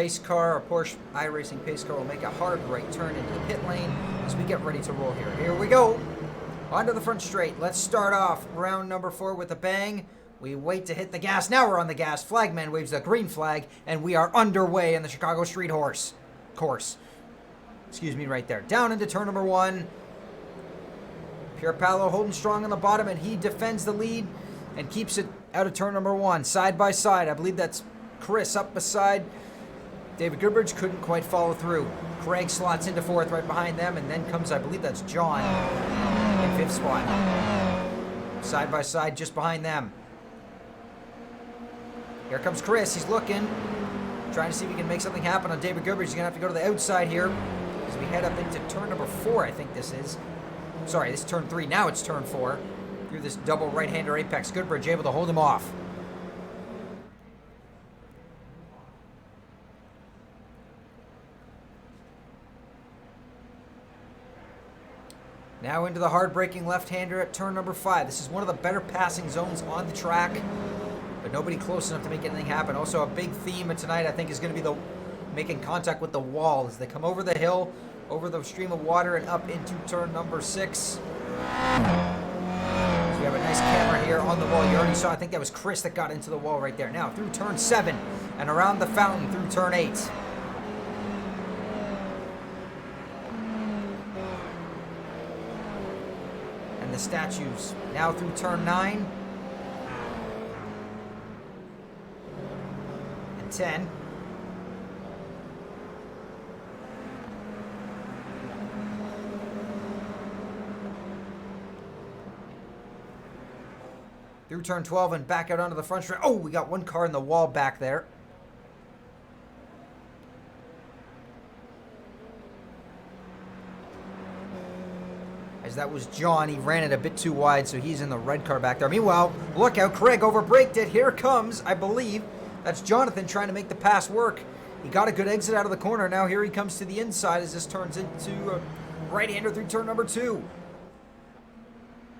pace car, our Porsche iRacing pace car, will make a hard right turn into the pit lane as we get ready to roll here. Here we go. Onto the front straight. Let's start off round number 4 with a bang. We wait to hit the gas. Now we're on the gas. Flagman waves the green flag, and we are underway in the Chicago Street course. Excuse me right there. Down into turn number 1. Pierpaolo holding strong on the bottom, and he defends the lead and keeps it out of turn number 1. Side by side. I believe that's Chris up beside David Goodbridge. Couldn't quite follow through. Craig slots into 4th right behind them, and then comes, I believe that's John in 5th spot. Side by side just behind them. Here comes Chris. He's looking, trying to see if he can make something happen on David Goodbridge. He's going to have to go to the outside here as we head up into turn number 4, I think this is. Sorry, this is turn 3. Now it's turn 4. Through this double right-hander apex. Goodbridge able to hold him off. Now into the hard-braking left-hander at turn number 5. This is one of the better passing zones on the track, but nobody close enough to make anything happen. Also, a big theme of tonight, I think, is going to be the making contact with the wall as they come over the hill, over the stream of water, and up into turn number 6. So we have a nice camera here on the wall. You already saw, I think that was Chris that got into the wall right there. Now through turn 7 and around the fountain through turn 8. And the statues now through turn 9 and 10. Through turn 12 and back out onto the front straight. Oh, we got one car in the wall back there. As that was John, he ran it a bit too wide, so he's in the red car back there. Meanwhile, look out, Craig overbraked it. Here comes, I believe, that's Jonathan trying to make the pass work. He got a good exit out of the corner. Now here he comes to the inside as this turns into a right-hander through turn number 2.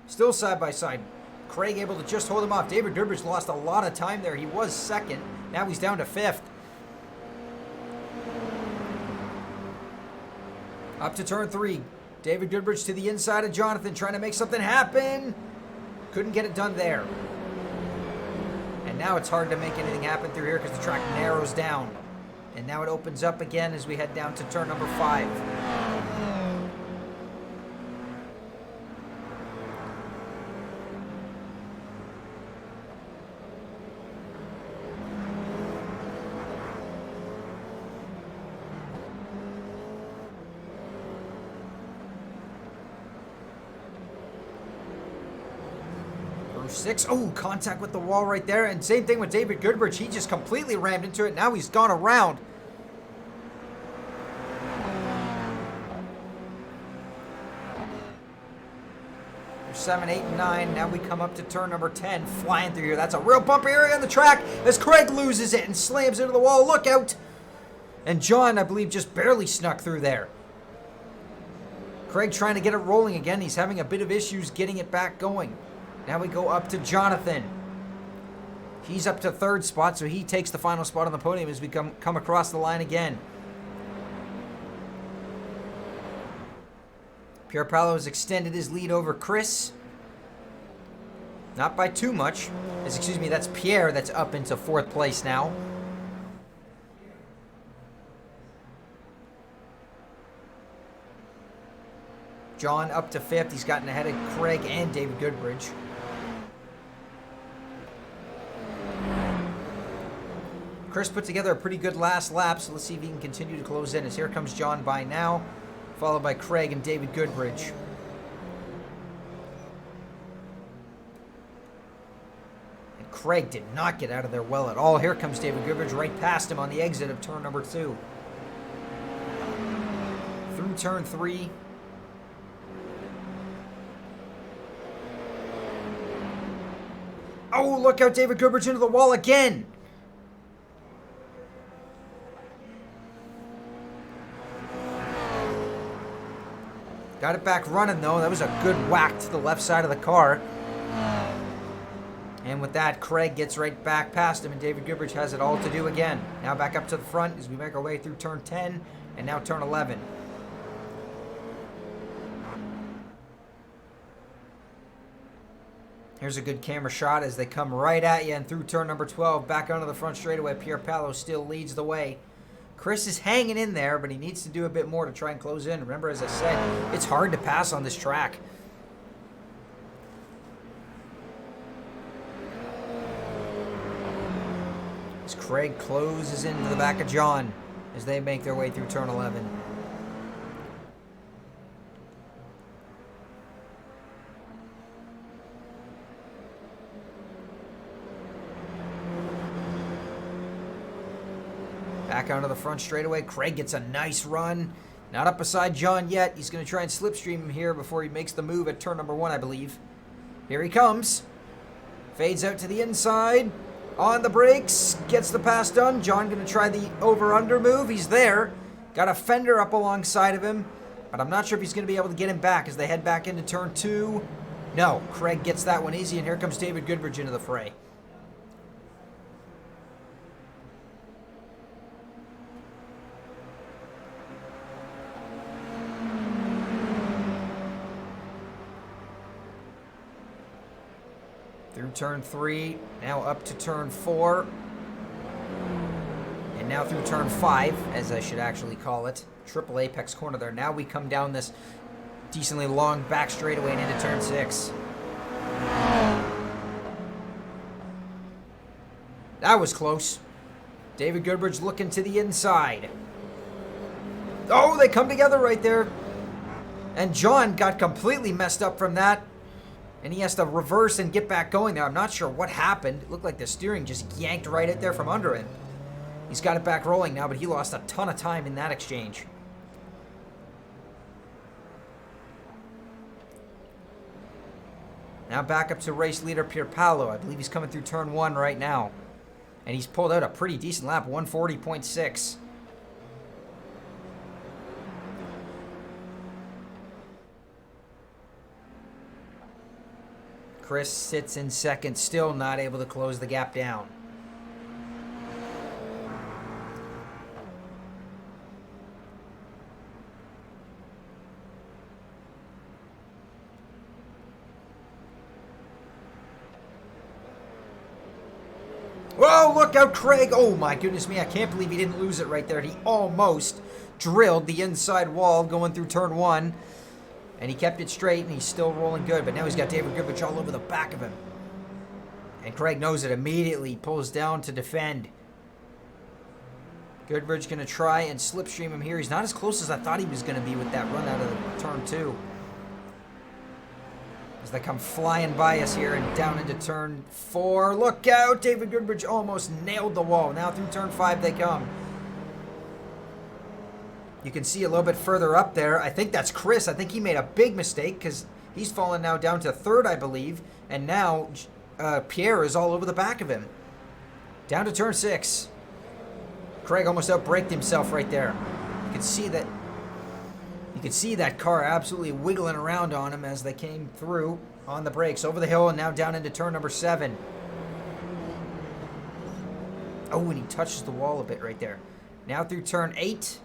Still side by side. Craig able to just hold him off. David Goodbridge lost a lot of time there. He was 2nd. Now he's down to 5th. Up to turn 3. David Goodbridge to the inside of Jonathan, trying to make something happen. Couldn't get it done there. And now it's hard to make anything happen through here because the track narrows down. And now it opens up again as we head down to turn number 5. Through 6. Oh, contact with the wall right there. And same thing with David Goodbridge. He just completely rammed into it. Now he's gone around. There's 7, 8, and 9. Now we come up to turn number 10. Flying through here. That's a real bump area on the track as Craig loses it and slams into the wall. Look out. And John, I believe, just barely snuck through there. Craig trying to get it rolling again. He's having a bit of issues getting it back going. Now we go up to Jonathan. He's up to 3rd spot, so he takes the final spot on the podium as we come across the line again. Pierpaolo has extended his lead over Chris. Not by too much. Excuse me, that's Pierre that's up into 4th place now. John up to 5th. He's gotten ahead of Craig and David Goodbridge. Chris put together a pretty good last lap, so let's see if he can continue to close in. As here comes John by now, followed by Craig and David Goodbridge. And Craig did not get out of there well at all. Here comes David Goodbridge right past him on the exit of turn number 2. Through turn 3. Oh, look out, David Goodbridge into the wall again. Got it back running, though. That was a good whack to the left side of the car. And with that, Craig gets right back past him, and David Goodrich has it all to do again. Now back up to the front as we make our way through turn 10 and now turn 11. Here's a good camera shot as they come right at you, and through turn number 12, back onto the front straightaway. Pierpaolo still leads the way. Chris is hanging in there, but he needs to do a bit more to try and close in. Remember, as I said, it's hard to pass on this track. As Craig closes into the back of John as they make their way through turn 11. Back onto the front straightaway. Craig gets a nice run. Not up beside John yet. He's going to try and slipstream him here before he makes the move at turn number 1, I believe. Here he comes. Fades out to the inside. On the brakes. Gets the pass done. John going to try the over-under move. He's there. Got a fender up alongside of him. But I'm not sure if he's going to be able to get him back as they head back into turn 2. No. Craig gets that one easy, and here comes David Goodrich into the fray. Through turn 3, now up to turn 4, and now through turn 5, as I should actually call it. Triple apex corner there. Now we come down this decently long back straightaway and into turn 6. That was close. David Goodrich looking to the inside. Oh, they come together right there. And John got completely messed up from that. And he has to reverse and get back going there. I'm not sure what happened. It looked like the steering just yanked right out there from under him. He's got it back rolling now, but he lost a ton of time in that exchange. Now back up to race leader Pierpaolo. I believe he's coming through turn 1 right now. And he's pulled out a pretty decent lap, 140.6. Chris sits in second, still not able to close the gap down. Whoa, look out, Craig. Oh, my goodness me. I can't believe he didn't lose it right there. He almost drilled the inside wall going through turn 1. And he kept it straight, and he's still rolling good. But now he's got David Goodrich all over the back of him. And Craig knows it immediately. Pulls down to defend. Goodrich going to try and slipstream him here. He's not as close as I thought he was going to be with that run out of turn 2. As they come flying by us here and down into turn 4. Look out! David Goodrich almost nailed the wall. Now through turn 5 they come. You can see a little bit further up there. I think that's Chris. I think he made a big mistake because he's fallen now down to 3rd, I believe. And now Pierre is all over the back of him. Down to turn 6. Craig almost outbraked himself right there. You can see that. You can see that car absolutely wiggling around on him as they came through on the brakes. Over the hill and now down into turn number 7. Oh, and he touches the wall a bit right there. Now through turn 8.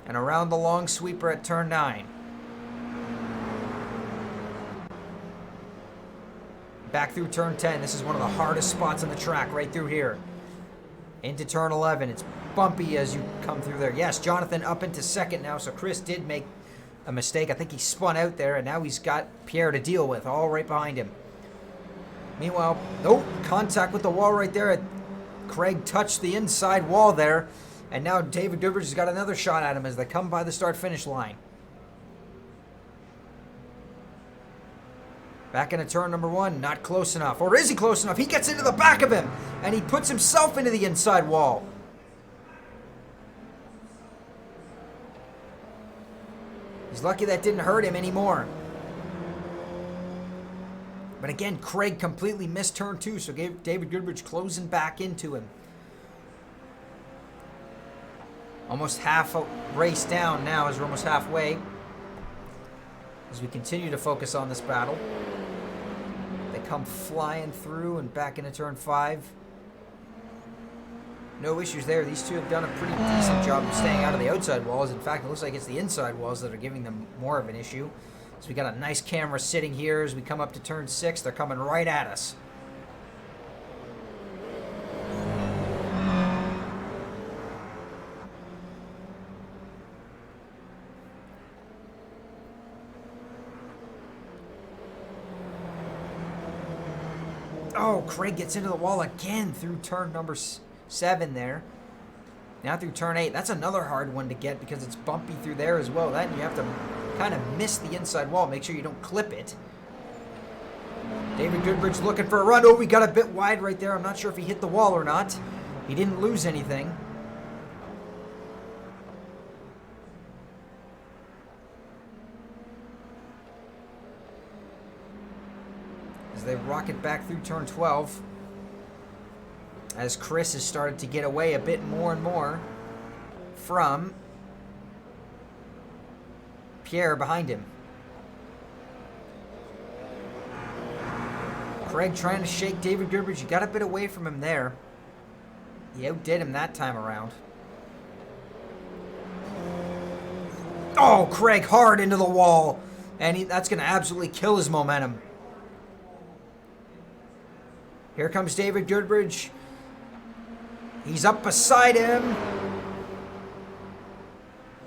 And around the long sweeper at turn 9. Back through turn 10. This is one of the hardest spots on the track, right through here. Into turn 11. It's bumpy as you come through there. Yes, Jonathan up into second now, so Chris did make a mistake. I think he spun out there, and now he's got Pierre to deal with, all right behind him. Meanwhile, oh, contact with the wall right there. Craig touched the inside wall there. And now David Goodrich has got another shot at him as they come by the start-finish line. Back into turn number 1, not close enough. Or is he close enough? He gets into the back of him, and he puts himself into the inside wall. He's lucky that didn't hurt him anymore. But again, Craig completely missed turn 2, so David Goodrich closing back into him. Almost half a race down now as we're almost halfway. As we continue to focus on this battle. They come flying through and back into turn 5. No issues there. These two have done a pretty decent job of staying out of the outside walls. In fact, it looks like it's the inside walls that are giving them more of an issue. So we got a nice camera sitting here as we come up to turn 6. They're coming right at us. Oh, Craig gets into the wall again through turn number 7 there. Now through turn 8. That's another hard one to get because it's bumpy through there as well. That and you have to kind of miss the inside wall. Make sure you don't clip it. David Goodrich looking for a run. Oh, we got a bit wide right there. I'm not sure if he hit the wall or not. He didn't lose anything. As they rocket back through turn 12. As Chris has started to get away a bit more and more from Pierre behind him. Craig trying to shake David Goodrich. You got a bit away from him there. He outdid him that time around. Oh, Craig hard into the wall. And that's going to absolutely kill his momentum. Here comes David Goodrich. He's up beside him.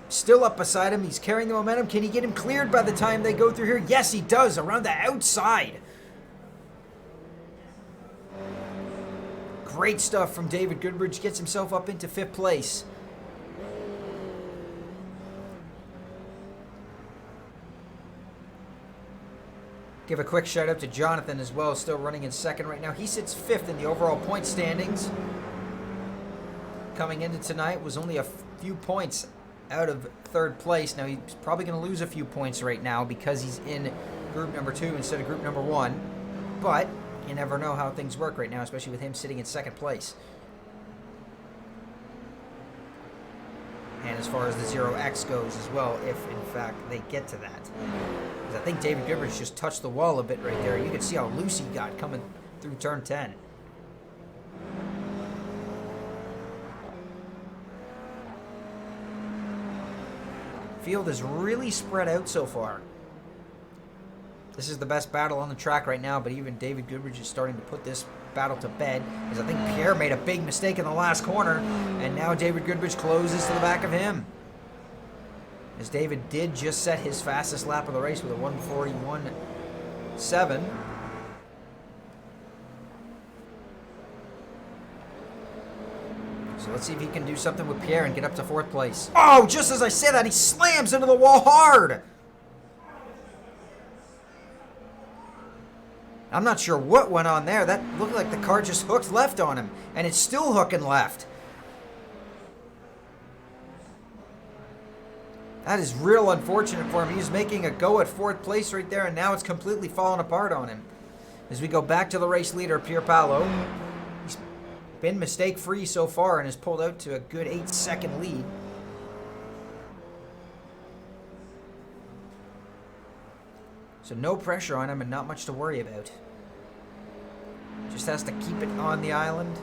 Still up beside him. He's carrying the momentum. Can he get him cleared by the time they go through here? Yes, he does. Around the outside. Great stuff from David Goodrich. Gets himself up into 5th place. Give a quick shout out to Jonathan as well. Still running in 2nd right now. He sits 5th in the overall point standings. Coming into tonight was only a few points out of 3rd place. Now he's probably going to lose a few points right now because he's in group number 2 instead of group number 1. But you never know how things work right now, especially with him sitting in 2nd place. And as far as the 0X goes as well, if in fact they get to that. Because I think David Goodrich just touched the wall a bit right there. You can see how loose he got coming through turn 10. Field is really spread out so far. This is the best battle on the track right now, but even David Goodrich is starting to put this battle to bed, as I think Pierre made a big mistake in the last corner, and now David Goodrich closes to the back of him. As David did just set his fastest lap of the race with a 1:41.7. So let's see if he can do something with Pierre and get up to 4th place. Oh, just as I say that, he slams into the wall hard. I'm not sure what went on there. That looked like the car just hooked left on him, and it's still hooking left. That is real unfortunate for him. He was making a go at 4th place right there, and now it's completely fallen apart on him. As we go back to the race leader, Pierpaolo. He's been mistake-free so far and has pulled out to a good 8-second lead. So no pressure on him and not much to worry about. Just has to keep it on the island.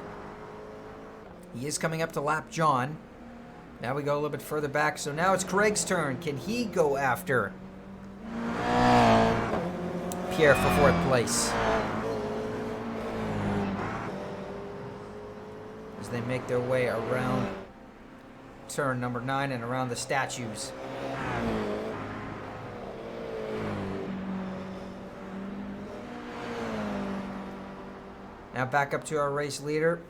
He is coming up to lap John. Now we go a little bit further back. So now it's Craig's turn. Can he go after Pierre for 4th place? As they make their way around turn number 9 and around the statues. Now back up to our race leader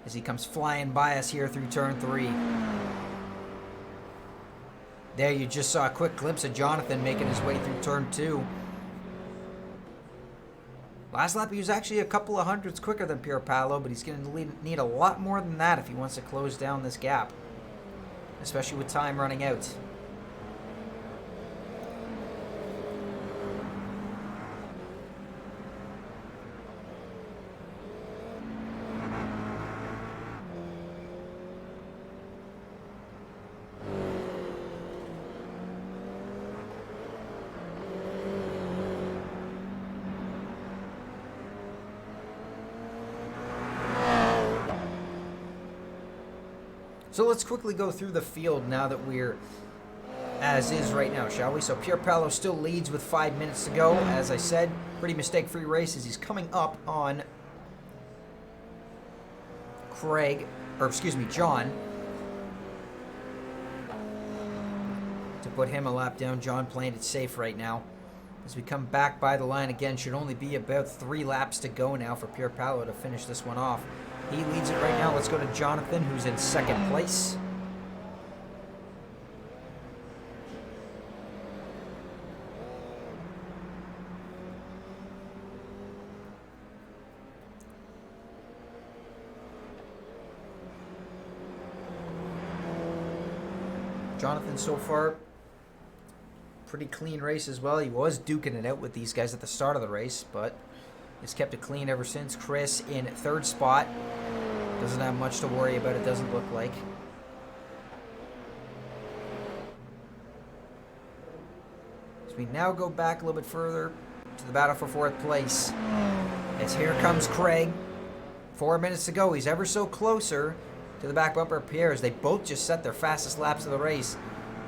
as he comes flying by us here through turn 3. There you just saw a quick glimpse of Jonathan making his way through turn 2. Last lap he was actually a couple of hundredths quicker than Pierpaolo, but he's going to need a lot more than that if he wants to close down this gap, especially with time running out. So let's quickly go through the field now that we're as is right now, shall we? So Pierpaolo still leads with 5 minutes to go. As I said, pretty mistake-free race as he's coming up on John. To put him a lap down, John playing it safe right now. As we come back by the line again, should only be about 3 laps to go now for Pierpaolo to finish this one off. He leads it right now. Let's go to Jonathan, who's in second place. Jonathan so far, pretty clean race as well. He was duking it out with these guys at the start of the race, but he's kept it clean ever since. Chris in third spot. Doesn't have much to worry about, it doesn't look like. So we now go back a little bit further to the battle for 4th place. As here comes Craig. 4 minutes to go. He's ever so closer to the back bumper of Pierre as they both just set their fastest laps of the race.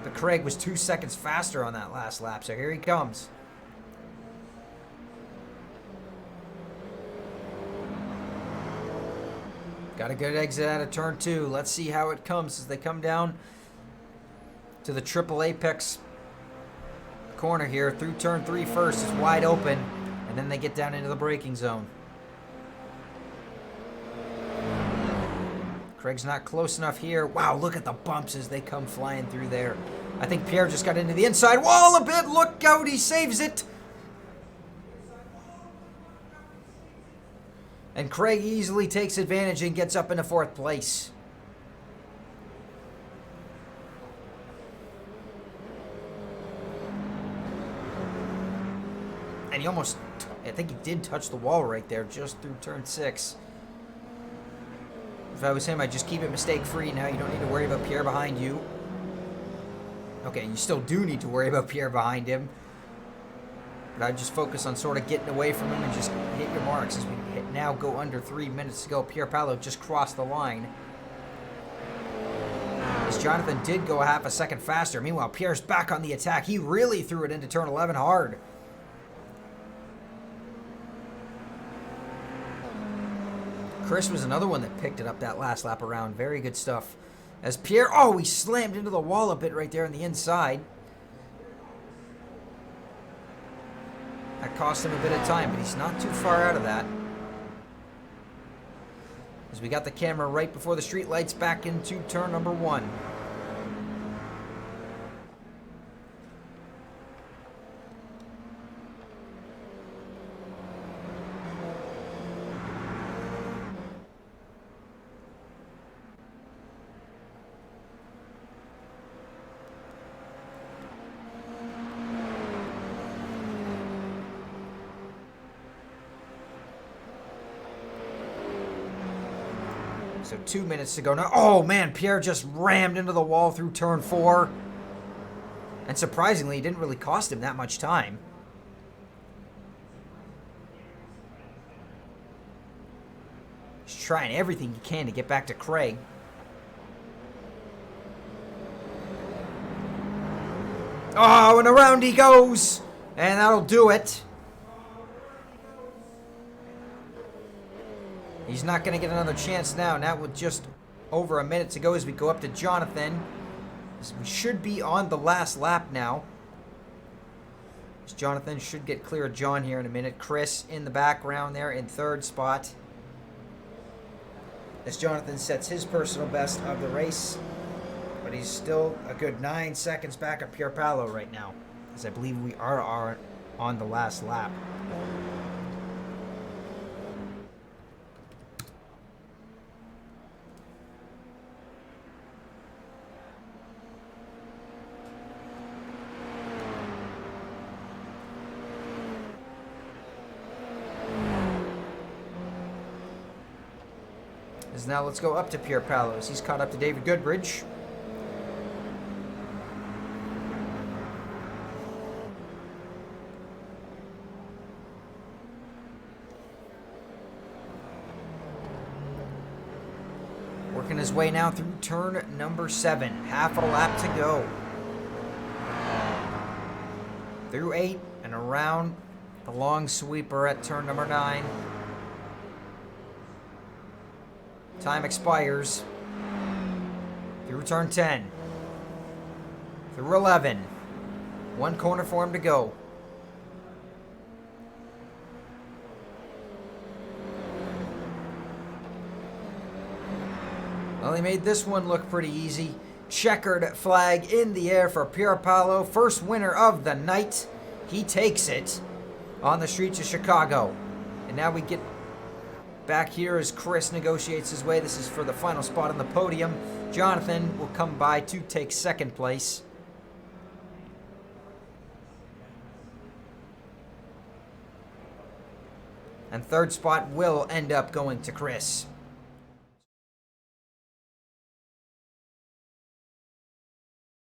But Craig was 2 seconds faster on that last lap, so here he comes. Got a good exit out of turn 2. Let's see how it comes as they come down to the triple apex corner here. Through turn 3 first. It's wide open, and then they get down into the braking zone. Craig's not close enough here. Wow, look at the bumps as they come flying through there. I think Pierre just got into the inside wall a bit. Look out, he saves it. And Craig easily takes advantage and gets up into 4th place. And he almost, I think he did touch the wall right there just through turn 6. If I was him, I'd just keep it mistake-free. Now you don't need to worry about Pierre behind you. Okay, you still do need to worry about Pierre behind him. But I'd just focus on sort of getting away from him and just hit your marks as we now go under 3 minutes to go. Pierpaolo just crossed the line. As Jonathan did go a half a second faster. Meanwhile, Pierre's back on the attack. He really threw it into turn 11 hard. Chris was another one that picked it up that last lap around. Very good stuff. As Pierre, oh, he slammed into the wall a bit right there on the inside. That cost him a bit of time, but he's not too far out of that. As we got the camera right before the street lights back into turn number 1. So 2 minutes to go now. Oh, man, Pierre just rammed into the wall through turn 4. And surprisingly, it didn't really cost him that much time. He's trying everything he can to get back to Craig. Oh, and around he goes. And that'll do it. He's not going to get another chance now. Now with just over a minute to go as we go up to Jonathan. We should be on the last lap now. As Jonathan should get clear of John here in a minute. Chris in the background there in third spot. As Jonathan sets his personal best of the race. But he's still a good 9 seconds back of Pierpaolo right now. As I believe we are on the last lap. Now let's go up to Pierpaolo as he's caught up to David Goodbridge. Working his way now through turn number 7. Half a lap to go. Through 8 and around the long sweeper at turn number 9. Time expires. Through turn 10. Through 11. One corner for him to go. Well, he made this one look pretty easy. Checkered flag in the air for Pierpaolo. First winner of the night. He takes it on the streets of Chicago. And now we get back here as Chris negotiates his way. This is for the final spot on the podium. Jonathan will come by to take second place. And third spot will end up going to Chris.